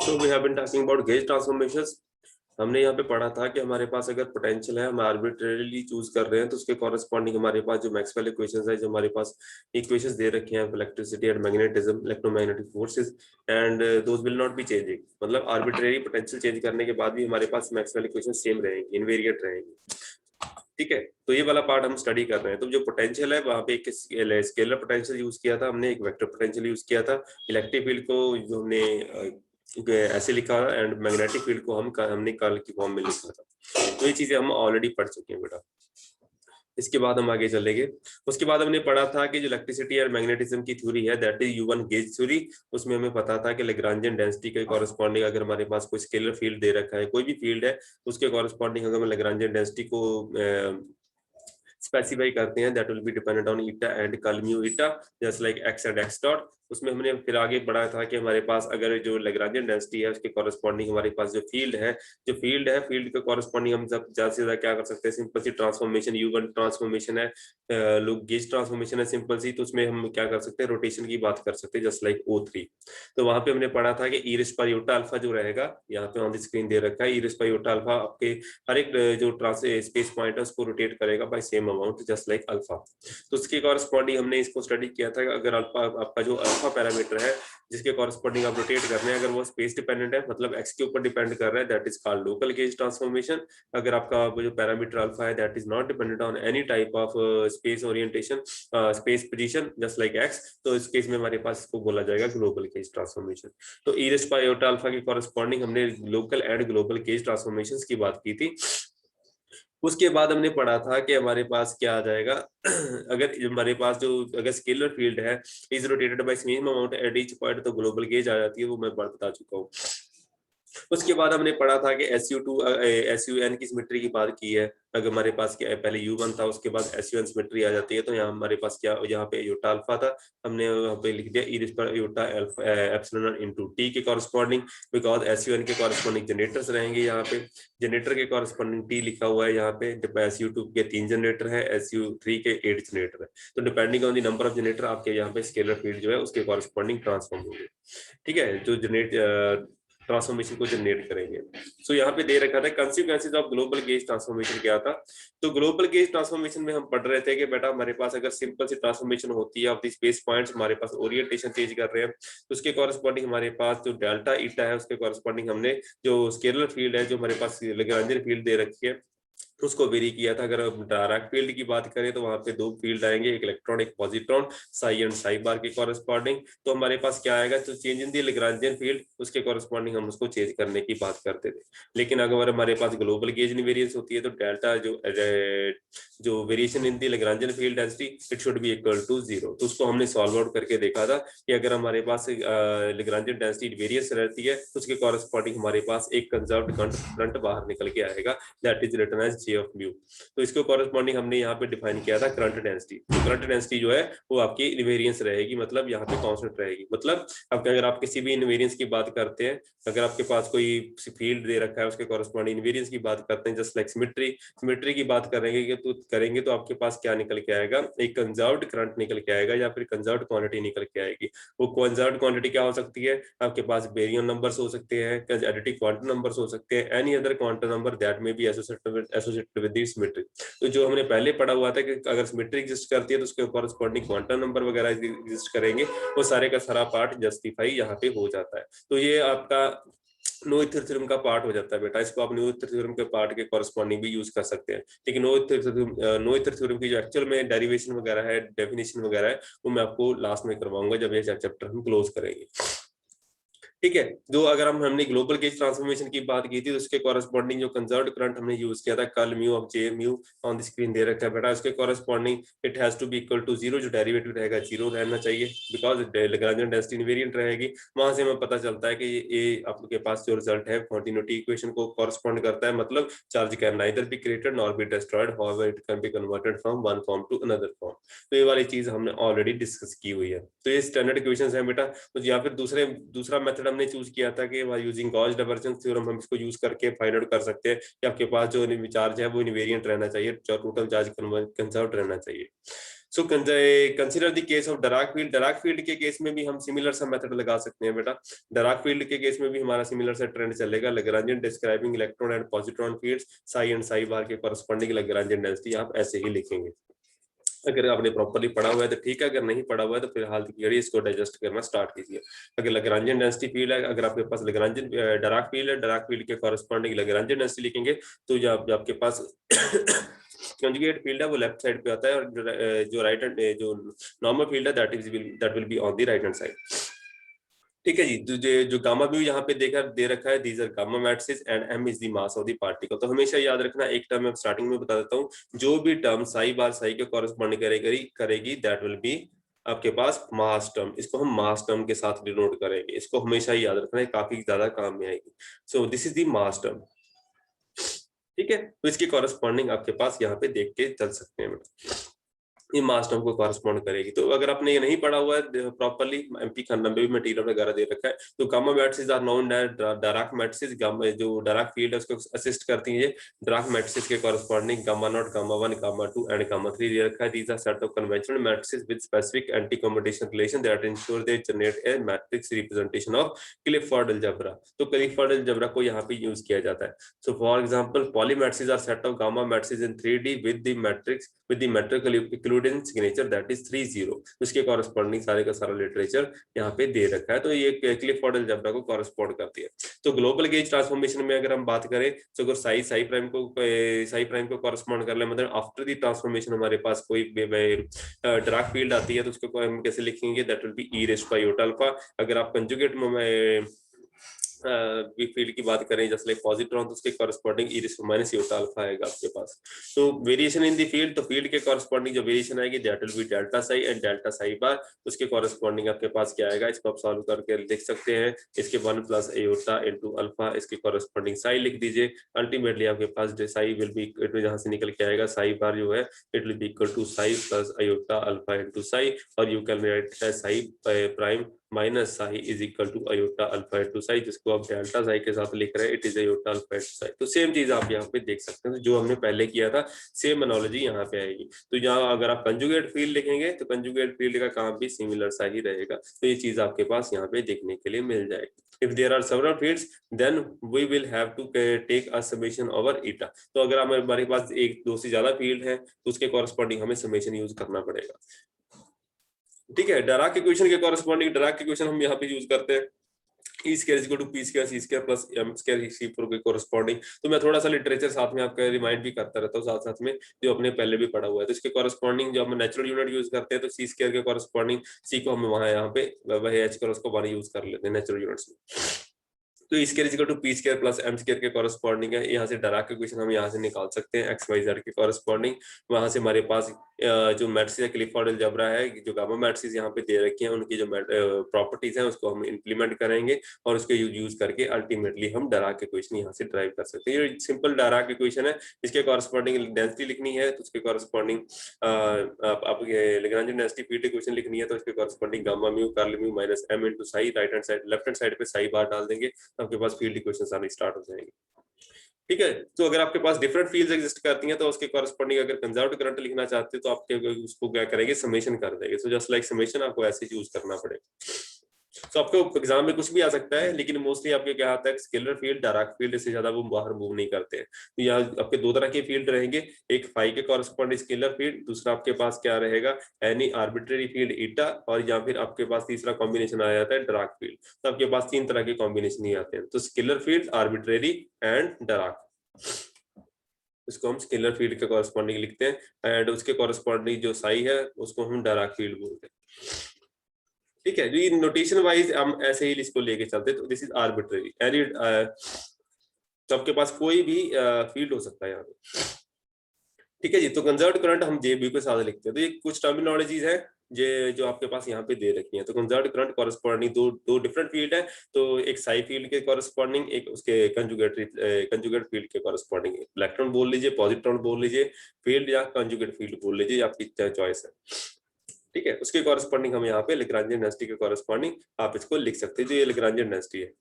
So we have been talking about gauge transformations. हमने यहाँ पे पढ़ा था कि हमारे पास अगर पोटेंशियल है, हम आर्बिट्रेरीली चूज कर रहे हैं, तो उसके कॉरेस्पॉन्डिंग हमारे पास जो मैक्सवेल इक्वेशंस है, जो हमारे पास इक्वेशंस दे रखे हैं electricity and magnetism, electromagnetic forces, and those will not be changing. मतलब आर्बिट्रेरी पोटेंशियल चेंज करने के बाद भी हमारे पास मैक्सवेल इक्वेशन सेम रहेंगी, इनवेरिएंट रहेंगी। ठीक है, तो ये वाला पार्ट हम स्टडी कर रहे हैं। तो जो पोटेंशियल है वहां पे एक स्केलर पोटेंशियल यूज किया था हमने, एक वेक्टर पोटेंशियल यूज किया था। इलेक्ट्रिक फील्ड को जो हमने ऐसे लिखा एंड मैग्नेटिक फील्ड को हमने कर्ल की फॉर्म में लिखा था। तो ये चीजें हम ऑलरेडी पढ़ चुके हैं बेटा। इसके बाद हम आगे चलेंगे। उसके बाद हमने पढ़ा था कि जो इलेक्ट्रिसिटी और मैग्नेटिज्म की थ्योरी है, that is U1 gauge theory. उसमें हमें पता था कि लैग्रांजियन डेंसिटी के कॉरेस्पॉन्डिंग अगर हमारे पास कोई स्केलर फील्ड दे रखा है, कोई भी फील्ड है, उसके कॉरेस्पॉन्डिंग अगर हम लैग्रांजियन डेंसिटी को स्पेसिफाई करते हैं, that will be dependent on eta and curl mu eta, just like x and x dot. उसमें हमने फिर आगे पढ़ा था कि हमारे पास अगर जो लैग्रांजियन डेंसिटी है उसके कॉरेस्पॉन्डिंग हमारे पास जो फील्ड है, फील्ड के कॉरेस्पॉन्डिंग हम सब ज्यादा से ज्यादा क्या कर सकते हैं, सिंपल सी ट्रांसफॉर्मेशन, U1 ट्रांसफॉर्मेशन है, गेज ट्रांसफॉर्मेशन है सिंपल सी, तो उसमें हम क्या कर सकते हैं, रोटेशन की बात कर सकते हैं, जस्ट लाइक O3। तो वहां पे हमने पढ़ा था कि ई रेज़ पर योटा अल्फा जो रहेगा, यहाँ पे ऑन द स्क्रीन दे रखा है, ई रेज़ पर योटा अल्फा आपके हर एक जो स्पेस पॉइंट है उसको रोटेट करेगा by same amount, just like alpha. तो उसके कॉरेस्पॉन्डिंग हमने इसको स्टडी किया था, अगर अल्फा आपका जो अल्फा पैरामीटर है जिसके कॉरेस्पॉन्डिंग आप रोटेट कर रहे हैं, अगर वो स्पेस डिपेंडेंट है, मतलब एक्स के ऊपर डिपेंड कर रहा है, that is called local gauge transformation. अगर आपका जो पैरामीटर अल्फा है that is not dependent on any type of space orientation, space position, just like x, तो इस केस में हमारे पास इसको बोला जाएगा ग्लोबल गेज ट्रांसफॉर्मेशन। तो ई रेज़ पर आयोटा अल्फा की कॉरेस्पॉन्डिंग हमने local and global gauge transformations की बात की थी। उसके बाद हमने पढ़ा था कि हमारे पास क्या आ जाएगा अगर हमारे पास जो अगर स्केलर फील्ड है is rotated bye same amount at each point, तो ग्लोबल गेज आ जाती है, वो मैं बता चुका हूँ। उसके बाद हमने पढ़ा था कि SU2 SUN की सिमेट्री की बात की है। अगर हमारे पास क्या पहले U1 था, उसके बाद SUN सिमेट्री आ जाती है, तो यहाँ हमारे पास क्या, यहाँ पे योटा अल्फा था, हमने यहाँ पे लिख दिया ई रेज़ पर योटा एप्सिलॉन इनटू टी के कॉरेस्पॉन्डिंग, बिकॉज SUN के कॉरेस्पॉन्डिंग जनरेटर्स रहेंगे। यहाँ पे जनरेटर के कॉरेस्पॉन्डिंग टी लिखा हुआ है, यहाँ पे SU2 के 3 जनरेटर है, SU3 के 8 जनरेटर है। तो depending on the number of generator आपके यहाँ पे स्केलर फील्ड जो है उसके कॉरेस्पॉन्डिंग ट्रांसफॉर्म होंगे। ठीक है, जो ट्रांसफॉर्मेशन को जनरेट करेंगे। सो यहाँ पे दे रखा था consequences of global gauge transformation क्या था। तो ग्लोबल गेज ट्रांसफॉर्मेशन में हम पढ़ रहे थे कि बेटा हमारे पास अगर सिंपल सी ट्रांसफॉर्मेशन होती है ऑफ द स्पेस पॉइंट्स, हमारे पास ओरिएंटेशन चेंज कर रहे हैं, तो उसके कॉरेस्पॉन्डिंग हमारे पास जो डेल्टा ईटा है उसके कॉरेस्पॉन्डिंग हमने जो स्केलर फील्ड है, जो हमारे पास लैग्रांजियन फील्ड दे रखी है, उसको वेरी किया था। अगर हम डायरेक्ट फील्ड की बात करें तो वहां पे दो फील्ड आएंगे, एक इलेक्ट्रॉन एक positron, Sai and psi bar के कॉरेस्पॉन्डिंग। तो हमारे पास क्या आएगा, तो change in the Lagrangian field, उसके कॉरेस्पॉन्डिंग हम उसको चेंज करने की बात करते थे। लेकिन अगर हमारे पास ग्लोबल गेज इनवेरियंस होती है तो डेल्टा जो variation in the Lagrangian field density it should be equal to 0। तो उसको हमने सॉल्व आउट करके देखा था कि अगर हमारे पास लैग्रांजियन डेंसिटी वेरियंस रहती है तो उसके कॉरेस्पॉन्डिंग हमारे पास एक कंजर्व्ड करंट बाहर निकल के आएगा, that is written as J of mu. तो इसको कॉरेस्पॉन्डिंग हमने यहाँ पे डिफाइन किया था करंट डेंसिटी। तो करंट डेंसिटी जो है वो आपकी इनवेरियंस रहेगी, मतलब यहाँ पे कांस्टेंट रहेगी। मतलब अब अगर आप किसी भी इनवेरियंस की बात करते हैं, अगर आपके पास कोई फील्ड दे रखा है उसके कॉरेस्पॉन्डिंग इनवेरियंस की बात करते हैं, जस्ट लाइक सिमेट्री की बात करेंगे तो आपके पास क्या निकल के आएगा, एक कंजर्व्ड करंट निकल के आएगा या फिर कंजर्व्ड क्वांटिटी निकल के आएगी। वो कंजर्व्ड क्वांटिटी क्या हो सकती है, आपके पास बेरियम नंबर्स हो सकते हैं, एडिटिव क्वांटम नंबर्स हो सकते हैं, any other quantum number that may be associated with this symmetry. तो जो हमने पहले पढ़ा हुआ था कि अगर सिमेट्री एग्जिस्ट करती है तो उसके कॉरेस्पॉन्डिंग क्वांटम नंबर वगैरह एग्जिस्ट करेंगे, वो सारे का सारा पार्ट जस्टिफाई यहाँ पे हो जाता है। तो ये आपका नोएथर थ्योरम का पार्ट हो जाता है बेटा। इसको आप नोएथर थ्योरम के पार्ट के कॉरेस्पॉन्डिंग भी यूज कर सकते हैं। लेकिन नोएथर थ्योरम की जो एक्चुअल में डेरिवेशन वगैरह है, डेफिनेशन वगैरह है, वो मैं आपको लास्ट में करवाऊंगा जब ये चैप्टर हम क्लोज करेंगे। ठीक है, जो अगर हमने ग्लोबल गेज ट्रांसफॉर्मेशन की बात की थी तो उसके कॉरेस्पॉन्डिंग जो कंजर्व्ड करंट हमने यूज किया था curl mu of J mu, on the screen दे रखा है बेटा। उसके corresponding it has to be equal to 0, जो डेरिवेटिव रहेगा 0 रहना चाहिए, बिकॉज लैग्रांजियन डेंसिटी इनवेरिएंट रहेगी। वहां से हमें पता चलता है कि ये आपके पास जो रिजल्ट है कॉन्टिन्यूटी इक्वेशन को कॉरेस्पॉन्ड करता है, मतलब charge can neither be created nor be destroyed, however it can be converted from one form to another form. तो ये वाली चीज हमने ऑलरेडी डिस्कस की हुई है। तो ये स्टैंडर्ड इक्वेशंस है बेटा। तो या फिर दूसरा मेथड हमने चूज किया था कि यूजिंग गॉस डाइवर्जेंस थ्योरम हम इसको यूज करके फाइंड आउट कर सकते हैं कि आपके पास जो चार्ज है वो इनवेरिएंट रहना चाहिए, टोटल चार्ज कंजर्व्ड रहना चाहिए। So consider the case of dark field. Dark field के केस में भी हम सिमिलर सा मेथड लगा सकते हैं बेटा। डार्क फील्ड के केस में भी हमारा सिमिलर सा ट्रेंड चलेगा। Lagrangian describing electron and positron fields, psi and psi bar के कॉरेस्पॉन्डिंग लैग्रेंजियन डेंसिटी आप ऐसे ही लिखेंगे। अगर आपने प्रॉपर्ली पढ़ा हुआ है तो ठीक है, अगर नहीं पढ़ा हुआ है तो फिलहाल की घड़ी इसको डाइजेस्ट करना स्टार्ट कीजिए। अगर लैग्रेंजियन डेंसिटी फील्ड है, अगर आपके पास लैग्रेंजियन डार्क फील्ड है, डार्क फील्ड के कॉरेस्पॉन्डिंग लैग्रेंजियन डेंसिटी लिखेंगे तो जो आपके पास कंजुगेट फील्ड है वो लेफ्ट साइड पे आता है, और जो राइट हैंड जो नॉर्मल फील्ड है that will be on the right hand side. ठीक है जी। जो गामा भी यहाँ पे दे रखा है, these are gamma matrices and m is the mass of the particle. तो हमेशा याद रखना, एक टर्म मैं स्टार्टिंग में बता देता हूँ, जो भी टर्म साई बार साई के कॉरेस्पॉन्डिंग करेगी दैट विल बी आपके पास मास टर्म। इसको हम मास टर्म के साथ डिनोट करेंगे, इसको हमेशा ही याद रखना है, काफी ज्यादा काम में आएगी। So this is the mass term. ठीक है, तो इसकी कॉरेस्पॉन्डिंग आपके पास यहाँ पे देख के चल सकते हैं बेटा, ये मास टर्म को कॉरेस्पॉन्ड करेगी। तो अगर आपने ये नहीं पढ़ा हुआ है प्रॉपर्ली, एमपी खन्ना में भी मटेरियल वगैरह दे रखा है, तो gamma matrices are known as dark matrices. Gamma जो डार्क फील्ड है उसको असिस्ट करती है, डार्क मैट्रिसेस के corresponding gamma naught, gamma 1, gamma 2 and gamma 3 दे रखा है। This are set of conventional matrices with specific anti combination relation that ensure they generate a matrix representation of Clifford algebra. तो Clifford algebra को यहाँ पे use किया जाता है। So for example poly matrices are set of gamma matrices in 3D with the matrix with the metrical equivalent signature that is 30। उसके corresponding सारे का सारा लिटरेचर यहाँ पे दे रखा है। तो ये क्लिफोर्ड अलजेब्रा को कॉरेस्पॉन्ड करती है। तो ग्लोबल गेज ट्रांसफॉर्मेशन में अगर हम बात करें तो अगर साई प्राइम को कॉरेस्पॉन्ड कर ले, मतलब आफ्टर द ट्रांसफॉर्मेशन हमारे पास कोई डार्क फील्ड आती है तो उसको हम कैसे लिखेंगे, that will be e raised to iota alpha. अगर आप कंजुगेट में फील्ड की बात करें जैसे लाइक पॉजिट्रॉन, तो उसके corresponding e raised to minus iota alpha आएगा आपके पास। तो वेरिएशन इन द फील्ड, तो फील्ड के कॉरेस्पॉन्डिंग जो वेरिएशन आएगी that will be delta psi and delta psi bar. उसके कॉरेस्पॉन्डिंग आपके पास क्या आएगा, इसको आप सॉल्व करके देख सकते हैं। इसके 1 प्लस आयोटा इनटू अल्फा, इसके कॉरेस्पॉन्डिंग साई लिख दीजिए। अल्टीमेटली आपके पास साई विल बी, जहां से निकल के आएगा साई बार जो है it will be equal to psi plus iota alpha into psi, और you can write psi prime minus psi is equal to iota alpha into psi, जिसको आप डेल्टा साई के साथ लिख रहे हैं, it is iota alpha into psi. तो same चीज आप यहाँ पे देख सकते हैं, जो हमने पहले किया था सेम एनालॉजी यहाँ पे आएगी। तो यहाँ अगर आप कंजुगेट फील्ड लिखेंगे तो कंजुगेट फील्ड का काम भी सिमिलर सा ही रहेगा। तो ये चीज आपके पास यहाँ पे देखने के लिए मिल जाएगी। If there are several fields, then we will have to take a summation over eta। तो अगर हमारे पास एक दो से ज्यादा फील्ड है तो उसके कॉरेस्पॉन्डिंग हमें समेशन यूज करना पड़ेगा। ठीक है, डायराक इक्वेशन के कॉरेस्पॉन्डिंग डायराक इक्वेशन हम यहाँ पे यूज करते हैं, E square equal to P square C square plus M square C four के कॉरेस्पॉन्डिंग। तो मैं थोड़ा सा लिटरेचर साथ में आपका रिमाइंड भी करता रहता हूँ साथ साथ में, जो अपने पहले भी पढ़ा हुआ है। तो इसके कॉरेस्पॉन्डिंग जो हम नेचुरल यूनिट यूज करते हैं, तो सी स्क्वायर के कॉरेस्पॉन्डिंग सी को हम वहां यहाँ पे वह एच कर उसको वन यूज कर लेते हैं नेचुरल यूनिट्स में। तो E square equal to P square plus M square के कॉरेस्पॉन्डिंग है। यहाँ से डायराक इक्वेशन हम यहाँ से निकाल सकते हैं एक्स वाई जेड के कॉरेस्पॉन्डिंग। वहां से हमारे पास जो मैट्रिक्स है क्लिफोर्ड अलजेब्रा है, जो गामा मैट्रिक्स यहाँ पे दे रखी है, उनकी जो प्रॉपर्टीज हैं उसको हम इंप्लीमेंट करेंगे और उसके यूज करके अल्टीमेटली हम डायराक इक्वेशन यहाँ से ड्राइव कर सकते हैं। ये सिंपल डायराक इक्वेशन है, इसके कॉरेस्पॉन्डिंग डेंसिटी लिखनी है तो उसके कॉरेस्पॉन्डिंग आप लैग्रेंजियन डेंसिटी फील्ड इक्वेशन लिखनी है तो इसके corresponding gamma mu curl mu minus m into psi, right hand side left hand side पे साई बार डाल देंगे, आपके पास फील्ड इक्वेशंस आने स्टार्ट हो जाएंगे। ठीक है, तो अगर आपके पास डिफरेंट फील्ड्स एग्जिस्ट करती हैं तो उसके कॉरेस्पॉन्डिंग अगर कंजर्व्ड करंट लिखना चाहते हैं तो आपके उसको क्या करेंगे, समेशन कर देंगे। सो जस्ट लाइक समेशन आपको ऐसे यूज करना पड़ेगा। तो आपको एग्जाम में कुछ भी आ सकता है, लेकिन मोस्टली आपके क्या आता है, स्केलर फील्ड डायराक फील्ड से ज्यादा वो बाहर मूव नहीं करते हैं। तो यहाँ आपके दो तरह के फील्ड रहेंगे, एक फाई के कॉरेस्पॉन्डिंग स्केलर फील्ड, दूसरा आपके पास क्या रहेगा एनी आर्बिट्रेरी फील्ड ईटा, और या फिर आपके पास तीसरा कॉम्बिनेशन आ जाता है डायराक फील्ड। तो आपके पास तीन तरह के कॉम्बिनेशन ही आते हैं, तो scalar field, arbitrary and Dirac. इसको हम स्केलर फील्ड के कॉरेस्पॉन्डिंग लिखते हैं एंड उसके कॉरेस्पॉन्डिंग जो साई है उसको हम डायराक फील्ड बोलते हैं। ठीक है, ये नोटेशन वाइज हम ऐसे ही इसको लेके चलते, तो दिस इज आर्बिट्रेरी एनी, तो आपके पास कोई भी फील्ड हो सकता है यहाँ पे। ठीक है जी, तो कंजर्व्ड करंट हम जेबी के साथ लिखते हैं। तो ये कुछ टर्मिनोलॉजीज है जो आपके पास यहाँ पे दे रखी है। तो कंजर्व्ड करंट कॉरेस्पॉन्डिंग दो डिफरेंट फील्ड है, तो एक साई फील्ड के कॉरेस्पॉन्डिंग, एक उसके कंजुगेट फील्ड के कॉरेस्पॉन्डिंग। इलेक्ट्रॉन बोल लीजिए, पॉजिट्रॉन बोल लीजिए, फील्ड या कंजुगेट फील्ड बोल लीजिए, आपकी चॉइस है। ठीक है, उसके कॉरेस्पॉन्डिंग हम यहाँ पे लैग्रेंजियन डेंसिटी के कॉरेस्पॉन्डिंग आप इसको लिख सकते हैं, जो ये लैग्रेंजियन डेंसिटी है।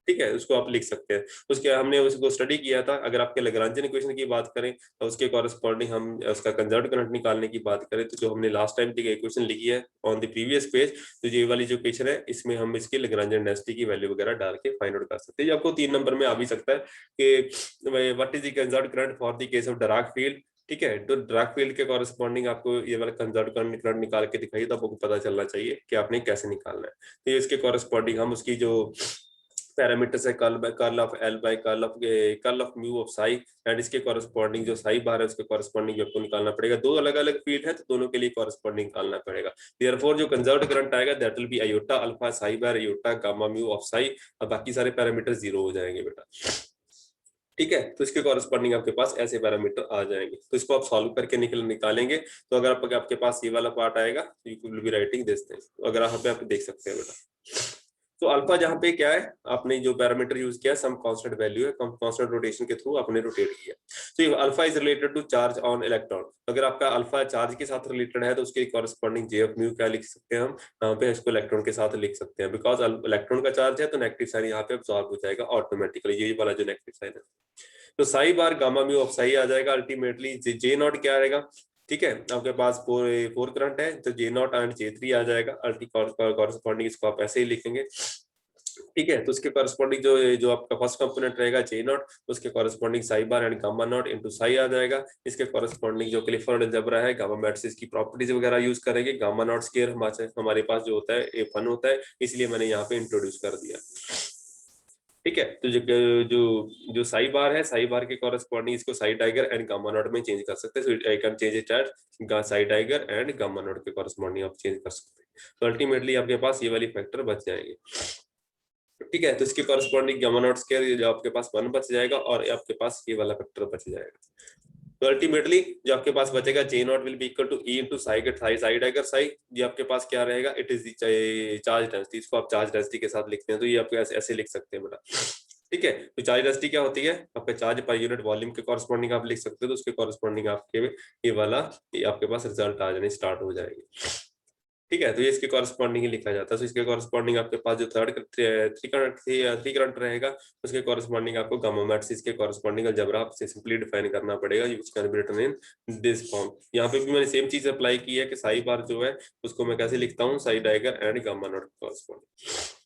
ठीक है, उसको आप लिख सकते हैं। उसके हमने उसको स्टडी किया था। अगर आपके लैग्रांजियन इक्वेशन की बात करें तो उसके कॉरेस्पॉन्डिंग हम उसका कंजर्व्ड करंट निकालने की बात करें तो जो हमने लास्ट टाइम की इक्वेशन लिखी है ऑन द प्रीवियस पेज, तो ये वाली जो इक्वेशन है इसमें हम इसकी लैग्रांजियन डेंसिटी की वैल्यू वगैरह डाल के फाइंड आउट कर सकते हैं। ये आपको 3 नंबर में आ भी सकता है कि what is the conserved current for the case of dark field. ठीक है, तो डार्क फील्ड के कॉरेस्पॉन्डिंग आपको ये वाला कंजर्व्ड करंट निकाल के दिखाइए तो आपको पता चलना चाहिए कि आपने कैसे निकालना है। तो इसके कॉरेस्पॉन्डिंग हम उसकी जो पैरामीटर्स है curl of L by curl of mu of Sai and इसके कॉरेस्पॉन्डिंग जो साई बार है उसके कॉरेस्पॉन्डिंग आपको निकालना पड़ेगा। दो अलग अलग फील्ड है तो दोनों के लिए कॉरेस्पॉन्डिंग निकालना पड़ेगा। देयरफॉर जो कंजर्व्ड करंट आएगा that will B iota alpha Sai bar iota gamma mu of Sai. अब बाकी सारे पैरामीटर जीरो हो जाएंगे बेटा। ठीक है, तो इसके कॉरेस्पॉन्डिंग आपके पास ऐसे पैरामीटर आ जाएंगे। तो इसको आप सॉल्व करके निकालेंगे। तो अगर आपके पास ये वाला पार्ट आएगा तो you will be writing this thing. तो अगर आप देख सकते हैं बेटा, तो अल्फा जहां पे क्या है, आपने जो पैरामीटर यूज किया सम कांस्टेंट वैल्यू है, कांस्टेंट रोटेशन के थ्रू आपने रोटेट किया। तो ये alpha is related to charge on electron. अगर आपका अल्फा चार्ज के साथ रिलेटेड है तो उसके कॉरेस्पॉन्डिंग जे ऑफ म्यू क्या लिख सकते हैं हम यहाँ पे, इसको इलेक्ट्रॉन के साथ लिख सकते हैं। बिकॉज इलेक्ट्रॉन का चार्ज है तो नेगेटिव साइन यहाँ पे अब्सॉर्ब हो जाएगा ऑटोमेटिकली, ये वाला जो नेगेटिव साइन है। तो साई बार गामा म्यू ऑफ साई आ जाएगा अल्टीमेटली। जे नॉट क्या आएगा, ठीक है, आपके पास फोर करंट है तो जे नॉट एंड जे थ्री आ जाएगा अल्टी कॉरेस्पॉन्डिंग, इसको आप ऐसे ही लिखेंगे। ठीक है, तो उसके कॉरेस्पॉन्डिंग जो जो आपका फर्स्ट कंपोनेंट रहेगा जे नॉट, उसके corresponding psi bar and gamma naught into psi आ जाएगा। इसके कॉरेस्पॉन्डिंग जो क्लिफर्ड अलजेब्रा है, गामा मैट्रिक्स की प्रॉपर्टीज वगैरह यूज करेंगे। गामा नॉट स्क्वायर हमारे पास जो होता है ए फन होता है, इसलिए मैंने यहाँ पे इंट्रोड्यूस कर दिया। ठीक है, तो जो जो साई बार है, साई बार के कॉरेस्पॉन्डिंग इसको psi dagger and gamma naught में चेंज कर सकते हैं। So I can change it at psi dagger and gamma naught के कॉरेस्पॉन्डिंग आप चेंज कर सकते हैं। तो अल्टीमेटली आपके पास ये वाली फैक्टर बच जाएंगे। ठीक है, तो इसके कॉरेस्पॉन्डिंग गामा नॉट स्क्वायर जो आपके पास 1 बच जाएगा और आपके पास ये वाला फैक्टर बच जाएगा। तो अल्टीमेटली जो आपके पास बचेगा J naught will be equal to e into psi get psi psi dagger psi. ये आपके पास क्या रहेगा, इट इज चार्ज डेंसिटी। इसको आप चार्ज डेंसिटी के साथ लिखते हैं तो ये आपको ऐसे लिख सकते हैं बेटा। ठीक है, तो चार्ज डेंसिटी क्या होती है, आपका चार्ज पर यूनिट वॉल्यूम के कॉरेस्पॉन्डिंग आप लिख सकते हो। तो उसके कॉरेस्पॉन्डिंग आपके ये वाला ये आपके पास रिजल्ट आ जाने स्टार्ट हो जाएगी। ठीक है, तो ये इसके कॉरेस्पॉन्डिंग ही लिखा जाता है। तो इसके कॉरेस्पॉन्डिंग आपके पास जो थ्री करंट रहेगा उसके कॉरेस्पॉन्डिंग आपको गामा मैट्रिक्स के कॉरेस्पॉन्डिंग अलजेब्रा आपसे सिंपली डिफाइन करना पड़ेगा, which can be written in this form. यहाँ पे भी मैंने सेम चीज अप्लाई की है कि साई बार जो है उसको मैं कैसे लिखता हूँ, Sai dagger and gamma not corresponding.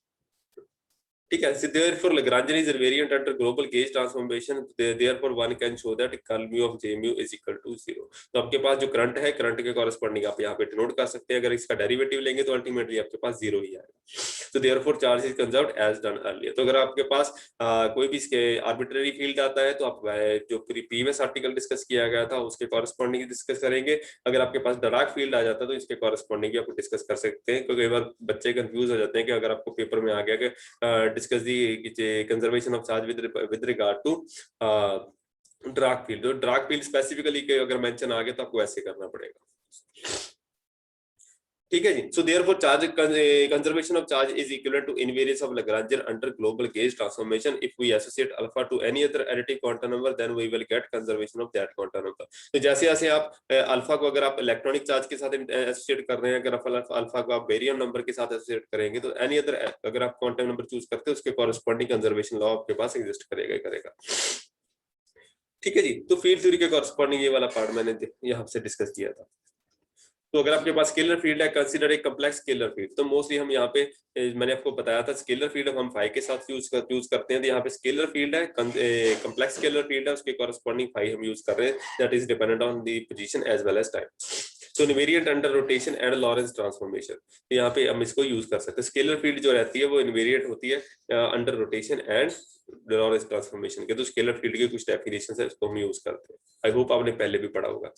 ठीक है, so therefore Lagrangian is invariant under global gauge transformation, therefore one can show that curl mu of J mu is equal to 0। तो आपके पास जो करंट है, करंट के कॉरेस्पॉन्डिंग आप यहाँ पे डिनोट कर सकते हैं। अगर इसका डेरिवेटिव लेंगे तो अल्टीमेटली आपके पास 0 ही आएगा। तो therefore charge is conserved as done earlier। तो अगर आपके पास कोई भी आर्बिट्ररी फील्ड आता है तो आप जो प्रीवियस आर्टिकल डिस्कस किया गया था उसके कॉरेस्पॉन्डिंग डिस्कस करेंगे। अगर आपके पास डार्क फील्ड आ जाता है तो इसके कॉरेस्पॉन्डिंग भी आपको डिस्कस कर सकते हैं, क्योंकि कई बार बच्चे कंफ्यूज हो जाते हैं कि अगर आपको पेपर में आ गया कि discuss the conservation of charge with regard to dark field. तो डार्क फील्ड स्पेसिफिकली के अगर मेंशन आ गया तो आपको ऐसे करना पड़ेगा। ठीक है जी। So therefore charge conservation of charge is equivalent to invariance of Lagrangian under global gauge transformation. If we associate alpha to any other additive quantum number then we will get conservation of that quantum number. तो जैसे जैसे आप alpha को अगर आप electronic charge के साथ associate कर रहे हैं, अगर आप अल्फा को आप बेरियम नंबर के साथ एसोसिएट करेंगे तो एनी अदर अगर आप क्वांटम नंबर चूज करते हैं उसके कॉरेस्पॉन्डिंग कंजर्वेशन लॉ आपके पास एग्जिस्ट करेगा। ठीक है जी। तो फील्ड थ्योरी के कॉरेस्पॉन्डिंग ये वाला पार्ट मैंने यहाँ से डिस्कस किया था। तो अगर आपके पास स्केलर फील्ड है, कंसीडर एक कम्प्लेक्स स्केलर फील्ड। तो मोस्टली हम यहाँ पे मैंने आपको बताया था स्केलर फील्ड हम फाई के साथ यूज करते हैं। तो यहाँ पे स्केलर फील्ड है, कम्प्लेक्स स्केलर फील्ड है, उसके कॉरेस्पॉन्डिंग फाई हम यूज कर रहे हैं, that is dependent on the position as well as time. तो invariant under rotation and Lorentz transformation, तो यहाँ पे हम इसको यूज कर सकते हैं। स्केलर फील्ड जो रहती है वो इनवेरिएंट होती है under rotation and Lorentz transformation के। तो स्केलर फील्ड के कुछ डेफिनेशन है उसको हम यूज करते हैं। आई होप आपने पहले भी पढ़ा होगा।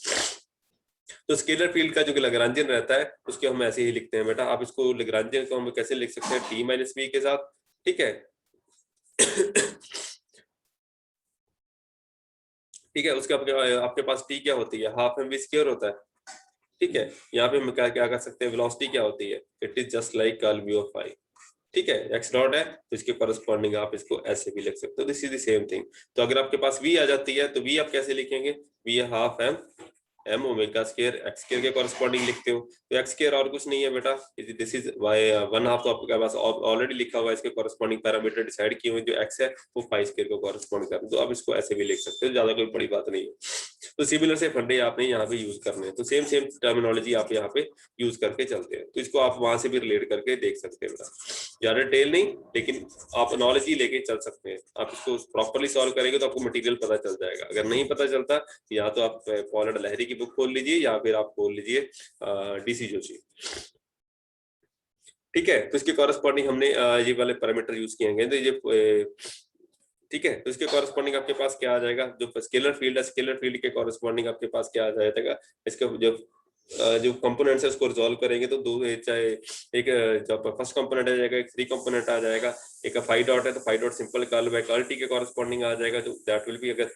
तो स्केलर फील्ड का जो लैग्रांजियन रहता है उसके हम ऐसे ही लिखते हैं बेटा। आप इसको लैग्रांजियन को हम कैसे लिख सकते हैं, टी माइनस वी के साथ। ठीक है ठीक है, उसके आपके पास टी क्या होती है, हाफ एम वी स्क्वायर होता है। ठीक है, यहाँ पे हम क्या क्या कर सकते हैं, वेलोसिटी क्या होती है, it is just like curl mu of phi. ठीक है, एक्स डॉट है तो इसके कॉरेस्पॉन्डिंग आप इसको ऐसे भी लिख सकते हो, this is the same thing. तो अगर आपके पास वी आ जाती है तो वी आप कैसे लिखेंगे, V half m m omega square x square के कॉरेस्पॉन्डिंग लिखते हो। तो x स्क्वायर और कुछ नहीं है बेटा, दिस इज y 1/2, तो आपके पास ऑलरेडी लिखा हुआ है, इसके कॉरेस्पॉन्डिंग पैरामीटर डिसाइड किए हुए, जो x है वो 5 स्क्वायर को कॉरेस्पॉन्ड कर, तो आप इसको ऐसे भी लिख सकते हो, ज्यादा कोई बड़ी बात नहीं है। तो सिमिलर से फंडे आपने यहाँ पे यूज करने हैं, तो सेम सेम टर्मिनोलॉजी आप यहाँ पे यूज करके चलते हैं, तो इसको आप वहां से भी रिलेट करके देख सकते हैं बेटा, ज्यादा डिटेल नहीं, लेकिन आप नॉलेज ही लेके चल सकते हैं। आप इसको प्रॉपर्ली सॉल्व करेंगे तो आपको मटेरियल पता चल जाएगा। अगर नहीं पता चलता, या तो आप पॉलर्ड लहरी की बुक खोल लीजिए, या फिर आप खोल लीजिए डीसी जोशी। ठीक है, तो इसके कॉरेस्पॉन्डिंग हमने ये वाले पैरामीटर यूज किए हैं, तो ये ठीक है, तो इसके कॉरेस्पॉन्डिंग आपके पास क्या आ जाएगा, जो स्केलर फील्ड है, स्केलर फील्ड के कॉरेस्पॉन्डिंग आपके पास क्या आ जाएगा, इसका जो कंपोनेंट्स है उसको रिजॉल्व करेंगे तो दो, चाहे एक जब फर्स्ट कंपोनेंट आ जाएगा, एक 3 कंपोनेंट आ जाएगा, एक 5 डॉट है तो 5 dot simple curl by curl t के कॉरेस्पॉन्डिंग आ जाएगा, जो दैट विल बी, अगर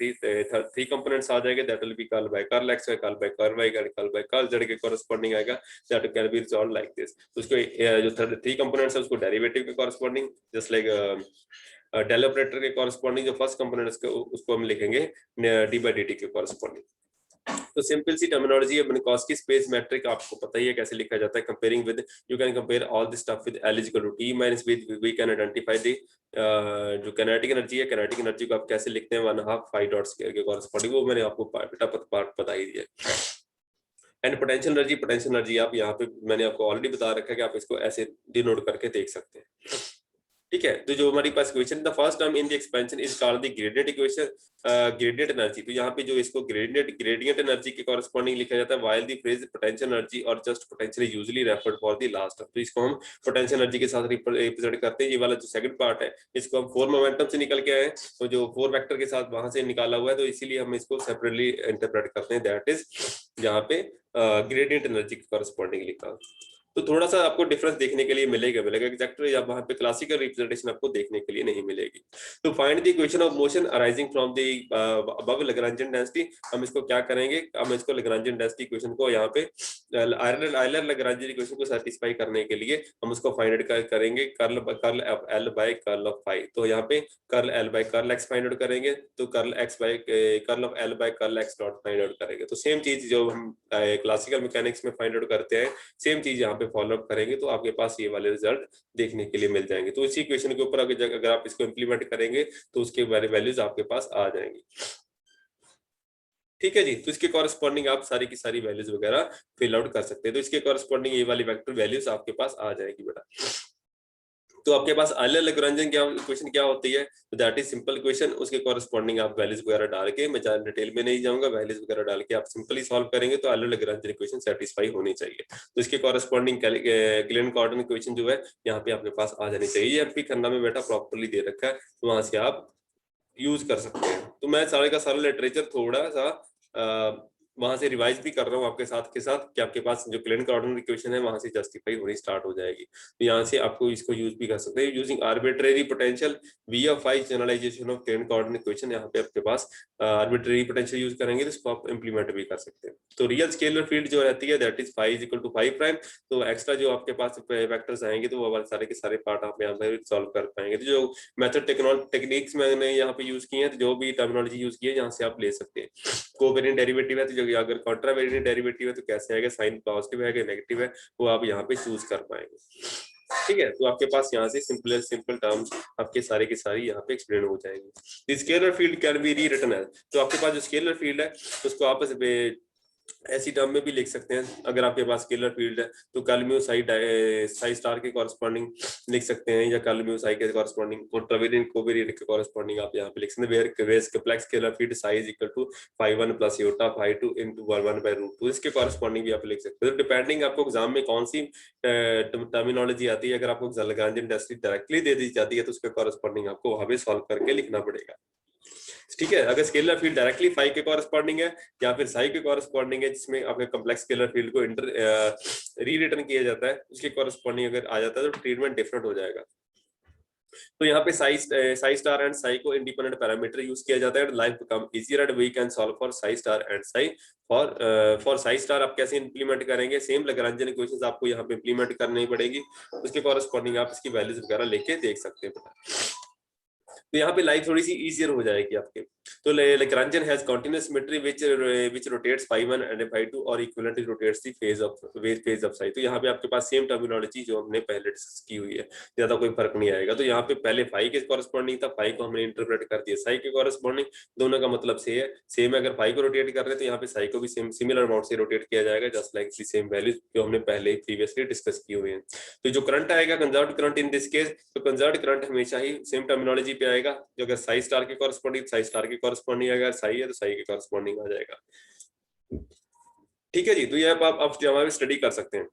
3 कंपोनेंट्स आ जाएंगे that will be curl by curl x, curl by curl y, curl by curl z के कॉरेस्पॉन्डिंग आएगा, that can be resolve like this. तो उसको जो 3 कंपोनेंट्स है उसको डेरिवेटिव के corresponding, just like del operator के कॉरेस्पॉन्डिंग जो फर्स्ट कंपोनेंट उसको हम लिखेंगे डी बाय डी टी के कॉरेस्पॉन्डिंग। तो सिंपल सी टर्मिनोलॉजी है, मिन्कोस्की स्पेस मैट्रिक आपको पता ही है कैसे लिखा जाता है, comparing with, you can compare all this stuff with L equal to T minus V can identify the जो काइनेटिक एनर्जी है, काइनेटिक एनर्जी को आप कैसे लिखते हैं 1/2 5 डॉट स्क्वायर के कॉरेस्पॉन्डिंग, वो मैंने आपको बेटा बता ही दिया। एंड पोटेंशियल एनर्जी आप यहाँ पे मैंने आपको ऑलरेडी बता रखा है कि आप इसको ऐसे डिनोट करके देख सकते हैं। ठीक है, तो जो हमारी पास equation, the first term in the expansion is called the gradient equation, gradient energy, तो यहाँ पे जो इसको ग्रेडियंट एनर्जी के कॉरेस्पॉन्डिंग लिखा जाता है, while the phrase potential energy और just potential is usually referred for the last term, तो इसको हम पोटेंशियल एनर्जी के साथ रिप्रेजेंट करते हैं। ये वाला जो सेकंड पार्ट है इसको हम 4 मोमेंटम से निकल के आए हैं, तो जो 4 वेक्टर के साथ वहां से निकाला हुआ है, तो इसीलिए हम इसको सेपरेटली इंटरप्रेट करते हैं, दैट इज यहाँ पे ग्रेडियंट एनर्जी के कॉरेस्पॉन्डिंग लिखा। तो थोड़ा सा आपको डिफरेंस देखने के लिए मिलेगा एग्जैक्टली, या वहां पे क्लासिकल रिप्रेजेंटेशन आपको देखने के लिए नहीं मिलेगी। तो find the equation of motion arising from the above Lagrangian density, हम इसको क्या करेंगे, हम इसको लैग्रांजियन डेंसिटी इक्वेशन को यहाँ पे आयलर लैग्रांजियन इक्वेशन को सेटिस्फाई करने के लिए हम उसको फाइंड आउट करेंगे, curl L by curl of phi, तो यहाँ पे curl L by curl x find out करेंगे, तो curl x by curl of L by curl x dot find out करेंगे। तो सेम चीज जो हम क्लासिकल मैकेनिक्स में फाइंड आउट करते हैं, सेम चीज यहाँ पे फॉलो अप करेंगे, तो आपके पास ये वाले रिजल्ट देखने के लिए मिल जाएंगे। तो इसी इक्वेशन के ऊपर अगर आप इसको इंप्लीमेंट करेंगे तो उसके बारे वैल्यूज आपके पास आ जाएंगी। ठीक है जी, तो इसके कॉरेस्पॉन्डिंग आप सारी की सारी वैल्यूज वगैरह फिल आउट कर सकते हैं, तो इसके कॉरेस्पॉन्डिंग ये वाली वेक्टर वैल्यूज आपके पास आ जाएगी बेटा। तो आपके पास आयलर लैग्रांजियन क्या इक्वेशन क्या होती है, तो दैट इज सिंपल इक्वेशन, उसके कॉरेस्पॉन्डिंग आप वैल्यूज वगैरह डाल के, मैं ज्यादा डिटेल में नहीं जाऊंगा, वैल्यूज वगैरह डाल के आप सिंपली सॉल्व करेंगे तो आयलर लैग्रांजियन इक्वेशन सेटिस्फाई होनी चाहिए। तो इसके कॉरेस्पॉन्डिंग क्लिन-गॉर्डन इक्वेशन जो है यहाँ पे आपके पास आ जानी चाहिए। ये एमपी खन्ना में बेटा प्रॉपर्ली दे रखा है, तो वहां से आप यूज कर सकते हैं। तो मैं सारे का सारा लिटरेचर थोड़ा सा वहां से रिवाइज भी कर रहा हूँ आपके साथ के साथ, कि आपके पास जो क्लिन-गॉर्डन इक्वेशन है वहां से जस्टिफाई होनी स्टार्ट हो जाएगी, तो यहाँ से आपको इसको यूज भी कर सकते हैं using arbitrary potential V of i generalization of Klein Gordon equation. यहाँ पे आपके पास आर्बिट्रेरी पोटेंशियल यूज करेंगे तो इसको आप इंप्लीमेंट भी कर सकते हैं। तो रियल स्केलर फील्ड जो रहती है that is phi is equal to 5 prime, तो एक्स्ट्रा जो आपके पास वेक्टर्स आएंगे तो वो सारे के सारे पार्ट आप यहाँ पे सॉल्व कर पाएंगे। तो जो मेथड टेक्निक्स मैंने यहाँ पे यूज किए हैं, तो जो भी टर्मिनोलॉजी यूज की है यहाँ से आप ले सकते हैं। कोवेरिएंट डेरिवेटिव है, तो जो अगर कॉन्ट्रावेरिएंट डेरिवेटिव है तो कैसे आएगा, साइन पॉजिटिव है कि नेगेटिव है, वो आप यहाँ पे चूज कर पाएंगे। ठीक है, तो आपके पास यहाँ से सिंपल टर्म्स आपके सारे के सारी यहाँ पे एक्सप्लेन हो जाएंगे। Scalar field can be rewritten है, तो आपके पास जो स्केलर फील्ड है उसको आपस में ऐसी टर्म में भी लिख सकते हैं। अगर आपके पास स्केलर फील्ड है तो कर्ल म्यू साई स्टार के कॉरेस्पॉन्डिंग लिख सकते हैं, या कर्ल म्यू साई के कॉरेस्पॉन्डिंग कॉन्ट्रावेरिएंट कोवेरिएंट के कॉरेस्पॉन्डिंग आप यहाँ पे लिख सकते हैं, where complex scalar field psi is equal to phi 1 plus iota phi 2 into 1 by root 2, इसके कॉरेस्पॉन्डिंग भी आप लिख सकते हैं। तो डिपेंडिंग आपको एग्जाम में कौन सी टर्मिनोलॉजी आती है, अगर आपको लैग्रांजियन डेंसिटी डायरेक्टली दे दी जाती है तो उसके कॉरेस्पॉन्डिंग आपको वहां पे सॉल्व करके लिखना पड़ेगा। ठीक है, अगर स्केलर फील्ड डायरेक्टली फाई के कॉरेस्पॉन्डिंग है या फिर साई के कॉरेस्पॉन्डिंग है, जिसमें आपके कॉम्प्लेक्स स्केलर फील्ड को रीरिटन किया जाता है, उसके कॉरेस्पॉन्डिंग अगर आ जाता है तो ट्रीटमेंट डिफरेंट हो जाएगा। तो यहाँ पे साई स्टार एंड साई को इंडिपेंडेंट पैरामीटर यूज किया जाता है, life become easier and we can solve for psi star and psi. For psi star आप कैसे इंप्लीमेंट करेंगे, सेम लैग्रांजियन इक्वेशंस आपको यहाँ पे इंप्लीमेंट करनी पड़ेगी, उसके कॉरेस्पॉन्डिंग आप इसकी वैल्यूज वगैरह लेके देख सकते हैं। तो यहाँ पे लाइफ थोड़ी सी इजियर हो जाएगी आपके। तो Lagrangian has continuous symmetry which rotates phi 1 and phi 2 और equivalently rotates the phase of psi। तो यहाँ पे आपके पास सेम टर्मिनोलॉजी जो हमने पहले डिस्कस की हुई है, ज्यादा कोई फर्क नहीं आएगा। तो यहाँ पे पहले फाई के कॉरेस्पॉन्डिंग था, फाई को हमने इंटरप्रेट कर दिया साई के कॉरेस्पॉन्डिंग, दोनों का मतलब सेम है। अगर फाई को रोटेट कर रहे हैं तो यहाँ पे साई को भी सेम सिमिलर अमाउंट से रोटेट किया जाएगा, just like the same values जो हमने पहले ही प्रीवियसली डिस्कस की हुई है। तो जो करंट आएगा conserved current in this case, तो कंजर्व्ड करंट हमेशा ही सेम टर्मिनोलॉजी पे आएगा, जो अगर साई स्टार के कॉरेस्पॉन्डिंग साई स्टार के कॉरेस्पॉन्डिंग अगर साई है तो साई के कॉरेस्पॉन्डिंग आ जाएगा। ठीक है जी, तो ये आप हमारे स्टडी कर सकते हैं।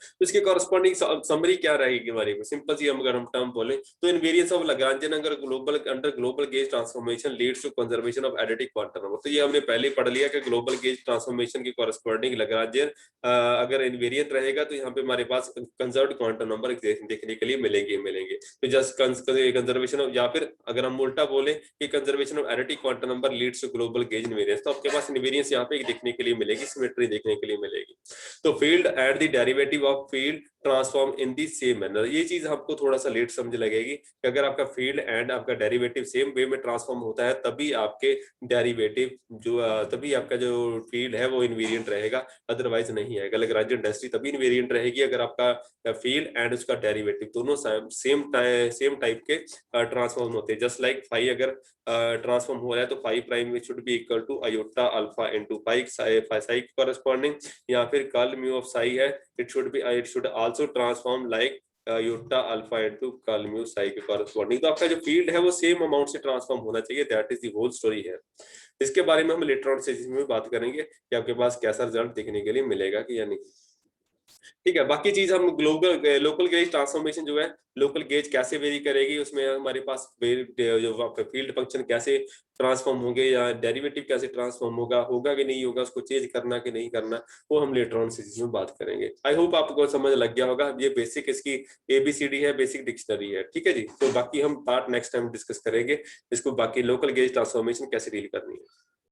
तो इसके कॉरेस्पॉन्डिंग समरी क्या रहेगी हमारी, सिंपल सी अगर हम टर्म बोले तो इनवेरियंस ऑफ लैग्रांजियन अगर global under global gauge transformation leads to conservation of additive quantum number. तो ये हमने पहले ही पढ़ लिया कि ग्लोबल गेज ट्रांसफॉर्मेशन के कॉरेस्पॉन्डिंग लैग्रांजियन अगर इनवेरियंट रहेगा तो यहाँ पे हमारे पास कंजर्व्ड क्वांटम नंबर देखने के लिए मिलेंगे। तो जस्ट कंजर्वेशन या फिर अगर हम उल्टा बोले कि conservation of additive quantum number leads to global gauge invariance, तो आपके पास इनवेरियंस यहाँ पे देखने के लिए मिलेगी, सिमेट्री देखने के लिए मिलेगी। तो field and the derivative of field transform in the same manner, ये चीज आपको थोड़ा सा लेट समझ लगेगी कि अगर आपका फील्ड एंड आपका डेरिवेटिव सेम वे में ट्रांसफॉर्म होता है तभी आपके डेरिवेटिव जो तभी आपका जो फील्ड है वो इनवेरिएंट रहेगा, अदरवाइज नहीं आएगा। लैग्रांजियन डेंसिटी तभी इनवेरिएंट रहेगी अगर आपका फील्ड एंड उसका डेरिवेटिव दोनों सेम टाइप के ट्रांसफॉर्म होते हैं। जस्ट लाइक फाई अगर ट्रांसफॉर्म हो रहा है तो phi prime should be equal to iota alpha into pi psi corresponding, या फिर कर्ल म्यू ऑफ साई है it should also transform like iota alpha into curl mu psi के कॉरेस्पॉन्डिंग। तो आपका जो फील्ड है वो सेम अमाउंट से ट्रांसफॉर्म होना चाहिए, that is the whole story है। इसके बारे में हम लेटर ऑन सेशन में बात करेंगे कि आपके पास कैसा रिजल्ट देखने के लिए मिलेगा कि या नहीं। ठीक है, बाकी चीज हम ग्लोबल लोकल गेज ट्रांसफॉर्मेशन जो है, लोकल गेज कैसे वेरी करेगी, उसमें हमारे पास जो फील्ड फंक्शन कैसे ट्रांसफॉर्म होंगे या डेरिवेटिव कैसे ट्रांसफॉर्म होगा कि नहीं होगा, उसको चेंज करना कि नहीं करना, वो हम लेटर ऑन सीरीज में बात करेंगे। आई होप आपको समझ लग गया होगा। ये बेसिक इसकी एबीसीडी है, बेसिक डिक्शनरी है। ठीक है जी, तो बाकी हम पार्ट नेक्स्ट टाइम डिस्कस करेंगे इसको, बाकी लोकल गेज ट्रांसफॉर्मेशन कैसे डील करनी है।